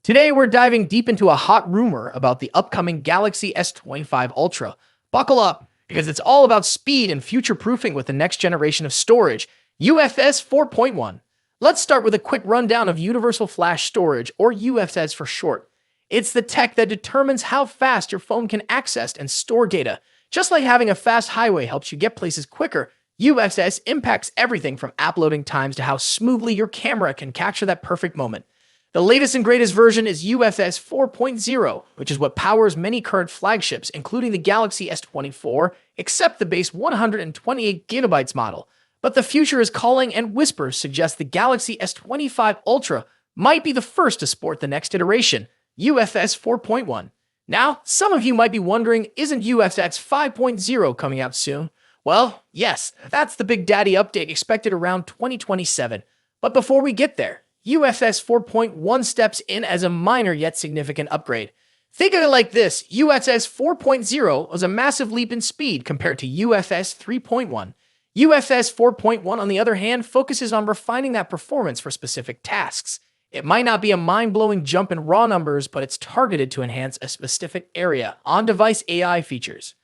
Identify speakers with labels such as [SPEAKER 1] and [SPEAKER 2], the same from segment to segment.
[SPEAKER 1] Today, we're diving deep into a hot rumor about the upcoming Galaxy S25 Ultra. Buckle up, because it's all about speed and future-proofing with the next generation of storage, UFS 4.1. Let's start with a quick rundown of Universal Flash Storage, or UFS for short. It's the tech that determines how fast your phone can access and store data. Just like having a fast highway helps you get places quicker, UFS impacts everything from app loading times to how smoothly your camera can capture that perfect moment. The latest and greatest version is UFS 4.0, which is what powers many current flagships, including the Galaxy S24, except the base 128GB model. But the future is calling, and whispers suggest the Galaxy S25 Ultra might be the first to sport the next iteration, UFS 4.1. Now, some of you might be wondering, isn't UFS 5.0 coming out soon? Well, yes, that's the Big Daddy update expected around 2027. But before we get there, UFS 4.1 steps in as a minor yet significant upgrade. Think of it like this: UFS 4.0 was a massive leap in speed compared to UFS 3.1. UFS 4.1, on the other hand, focuses on refining that performance for specific tasks. It might not be a mind-blowing jump in raw numbers, but it's targeted to enhance a specific area: on-device AI features.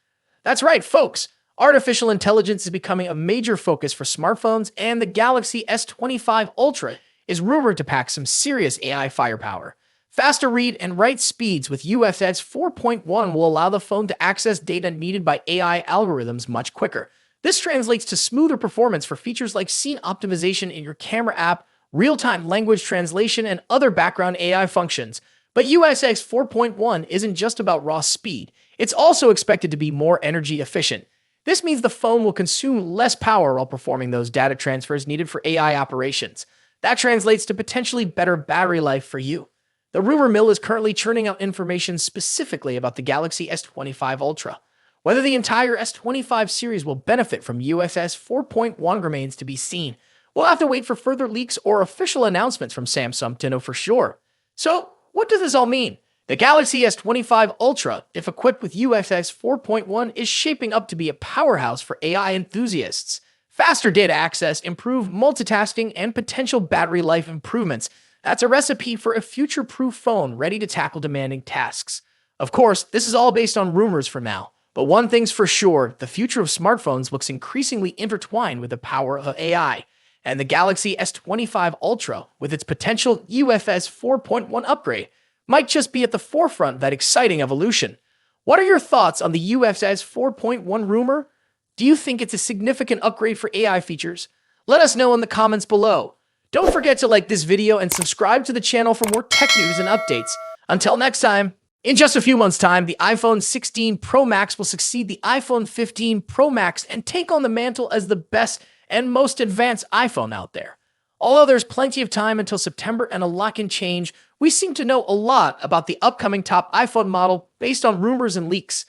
[SPEAKER 1] That's right, folks! Artificial intelligence is becoming a major focus for smartphones, and the Galaxy S25 Ultra is rumored to pack some serious AI firepower. Faster read and write speeds with UFS 4.1 will allow the phone to access data needed by AI algorithms much quicker. This translates to smoother performance for features like scene optimization in your camera app, real-time language translation, and other background AI functions. But UFS 4.1 isn't just about raw speed. It's also expected to be more energy efficient. This means the phone will consume less power while performing those data transfers needed for AI operations. That translates to potentially better battery life for you. The rumor mill is currently churning out information specifically about the Galaxy S25 Ultra. Whether the entire S25 series will benefit from UFS 4.1 remains to be seen. We'll have to wait for further leaks or official announcements from Samsung to know for sure. So, what does this all mean? The Galaxy S25 Ultra, if equipped with UFS 4.1, is shaping up to be a powerhouse for AI enthusiasts. Faster data access, improved multitasking, and potential battery life improvements. That's a recipe for a future-proof phone ready to tackle demanding tasks. Of course, this is all based on rumors for now. But one thing's for sure, the future of smartphones looks increasingly intertwined with the power of AI. And the Galaxy S25 Ultra, with its potential UFS 4.1 upgrade, might just be at the forefront of that exciting evolution. What are your thoughts on the UFS 4.1 rumor? Do you think it's a significant upgrade for AI features? Let us know in the comments below. Don't forget to like this video and subscribe to the channel for more tech news and updates. Until next time, in just a few months' time, the iPhone 16 Pro Max will succeed the iPhone 15 Pro Max and take on the mantle as the best and most advanced iPhone out there. Although there's plenty of time until September and a lot can change, we seem to know a lot about the upcoming top iPhone model based on rumors and leaks.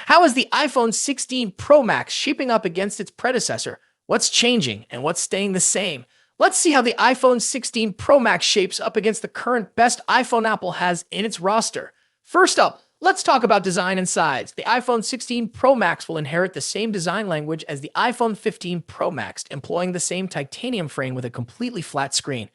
[SPEAKER 1] How is the iPhone 16 Pro Max shaping up against its predecessor? What's changing and what's staying the same? Let's see how the iPhone 16 Pro Max shapes up against the current best iPhone Apple has in its roster. First up, let's talk about design and size. The iPhone 16 Pro Max will inherit the same design language as the iPhone 15 Pro Max, employing the same titanium frame with a completely flat screen.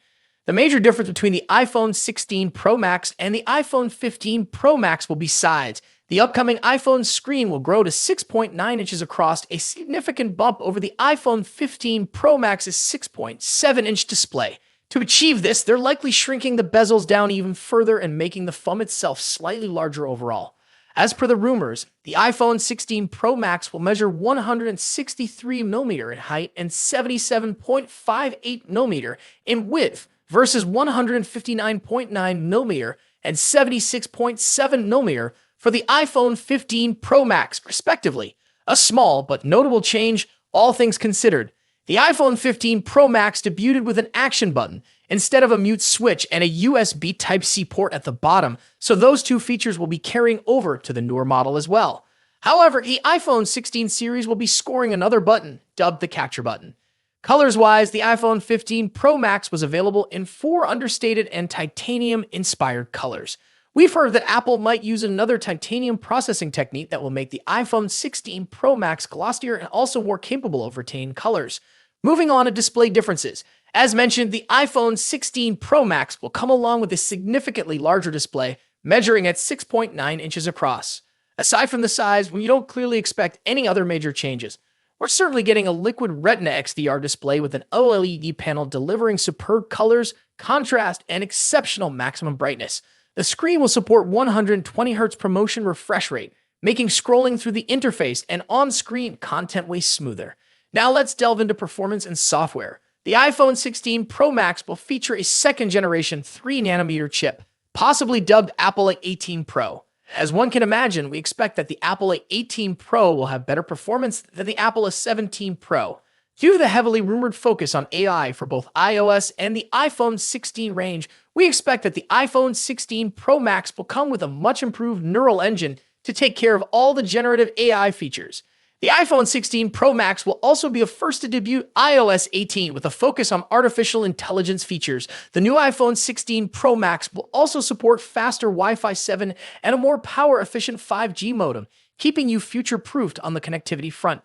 [SPEAKER 1] The major difference between the iPhone 16 Pro Max and the iPhone 15 Pro Max will be size. The upcoming iPhone screen will grow to 6.9 inches across, a significant bump over the iPhone 15 Pro Max's 6.7-inch display. To achieve this, they're likely shrinking the bezels down even further and making the phone itself slightly larger overall. As per the rumors, the iPhone 16 Pro Max will measure 163mm in height and 77.58mm in width versus 159.9mm and 76.7mm for the iPhone 15 Pro Max, respectively. A small but notable change, all things considered. The iPhone 15 Pro Max debuted with an action button instead of a mute switch and a USB Type-C port at the bottom, so those two features will be carrying over to the newer model as well. However, the iPhone 16 series will be scoring another button, dubbed the Capture button. Colors-wise, the iPhone 15 Pro Max was available in 4 understated and titanium-inspired colors. We've heard that Apple might use another titanium processing technique that will make the iPhone 16 Pro Max glossier and also more capable of retained colors. Moving on to display differences. As mentioned, the iPhone 16 Pro Max will come along with a significantly larger display, measuring at 6.9 inches across. Aside from the size, we don't clearly expect any other major changes. We're certainly getting a liquid Retina XDR display with an OLED panel delivering superb colors, contrast, and exceptional maximum brightness. The screen will support 120Hz ProMotion refresh rate, making scrolling through the interface and on-screen content way smoother. Now let's delve into performance and software. The iPhone 16 Pro Max will feature a second-generation 3nm chip, possibly dubbed Apple A18 Pro. As one can imagine, we expect that the Apple A18 Pro will have better performance than the Apple A17 Pro. Due to the heavily rumored focus on AI for both iOS and the iPhone 16 range, we expect that the iPhone 16 Pro Max will come with a much improved neural engine to take care of all the generative AI features. The iPhone 16 Pro Max will also be a first to debut iOS 18 with a focus on artificial intelligence features. The new iPhone 16 Pro Max will also support faster Wi-Fi 7 and a more power-efficient 5G modem, keeping you future-proofed on the connectivity front.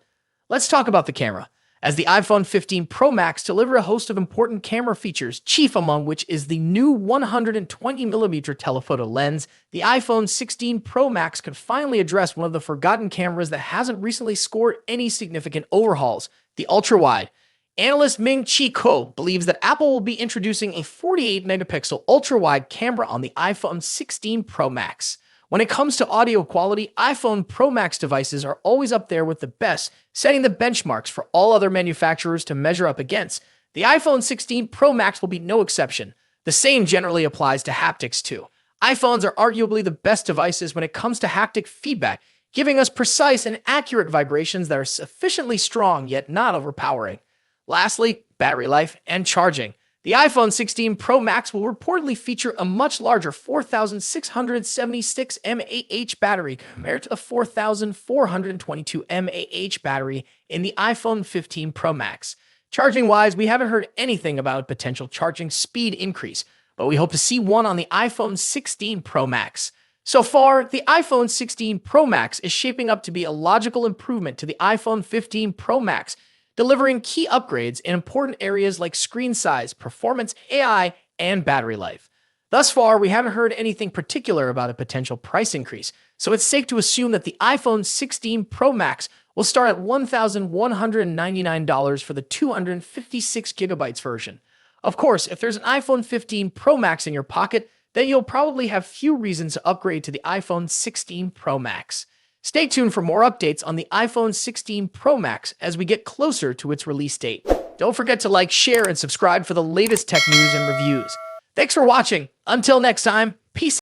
[SPEAKER 1] Let's talk about the camera. As the iPhone 15 Pro Max delivers a host of important camera features, chief among which is the new 120mm telephoto lens, the iPhone 16 Pro Max could finally address one of the forgotten cameras that hasn't recently scored any significant overhauls, the ultra-wide. Analyst Ming-Chi Kuo believes that Apple will be introducing a 48-megapixel ultra-wide camera on the iPhone 16 Pro Max. When it comes to audio quality, iPhone Pro Max devices are always up there with the best, setting the benchmarks for all other manufacturers to measure up against. The iPhone 16 Pro Max will be no exception. The same generally applies to haptics too. iPhones are arguably the best devices when it comes to haptic feedback, giving us precise and accurate vibrations that are sufficiently strong yet not overpowering. Lastly, battery life and charging. The iPhone 16 Pro Max will reportedly feature a much larger 4,676 mAh battery compared to the 4,422 mAh battery in the iPhone 15 Pro Max. Charging-wise, we haven't heard anything about a potential charging speed increase, but we hope to see one on the iPhone 16 Pro Max. So far, the iPhone 16 Pro Max is shaping up to be a logical improvement to the iPhone 15 Pro Max, delivering key upgrades in important areas like screen size, performance, AI, and battery life. Thus far, we haven't heard anything particular about a potential price increase, so it's safe to assume that the iPhone 16 Pro Max will start at $1,199 for the 256GB version. Of course, if there's an iPhone 15 Pro Max in your pocket, then you'll probably have few reasons to upgrade to the iPhone 16 Pro Max. Stay tuned for more updates on the iPhone 16 Pro Max as we get closer to its release date. Don't forget to like, share, and subscribe for the latest tech news and reviews. Thanks for watching. Until next time, peace.